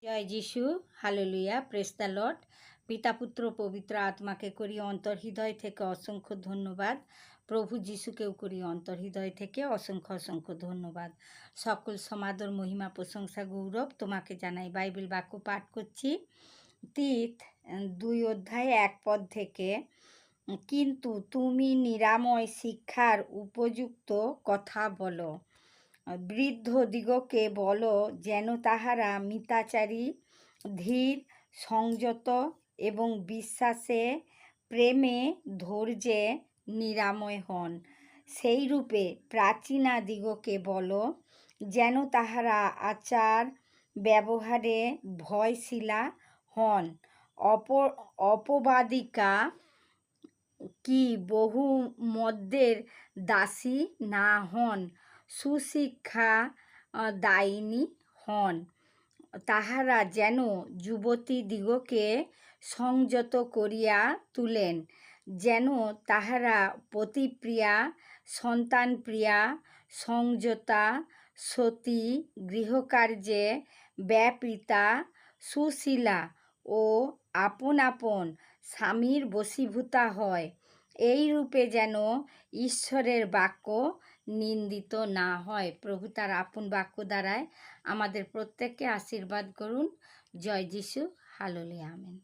জয় যিশু, hallelujah, praise the Lord. পিতা পুত্র পবিত্র আত্মাকে করি অন্তর্হৃদয় থেকে অসংখ্য ধন্যবাদ। প্রভু যিশুকেও করি অন্তর্হৃদয় থেকে অসংখ্য অসংখ্য ধন্যবাদ। সকল সমাদর মহিমা প্রশংসা গৌরব তোমাকে জানাই। বাইবেল বাক্য পাঠ করছি তিত 2 অধ্যায় 1 পদ থেকে। কিন্তু তুমি নিরাময় শিক্ষার উপযুক্ত কথা বলো, বৃদ্ধদিগকে বলো যেন তাহারা মিতাচারী, ধীর, সংযত এবং বিশ্বাসে, প্রেমে, ধৈর্যে নিরাময় হন। সেই রূপে প্রাচীনাদিগকে বলো যেন তাহারা আচার ব্যবহারে ভয়শীলা হন, অপবাদিকা কি বহু মদ্যের দাসী না হন, সুশিক্ষা দায়িনী হন। তাহারা যেন যুবতীদিগকে সংযত করিয়া তুলেন, যেন তাহারা পতিপ্রিয়া, সন্তানপ্রিয়া, সংযতা, সতী, গৃহকার্যে ব্যাপৃতা, সুশীলা ও আপন আপন স্বামীর বশীভূতা হয়। এই রূপে যেন ঈশ্বরের বাক্য নিন্দিত না হয়। প্রভু তার আপন বাক্য দ্বারায় আমাদের প্রত্যেককে আশীর্বাদ করুন। জয় যিশু, হালেলুয়া, আমেন।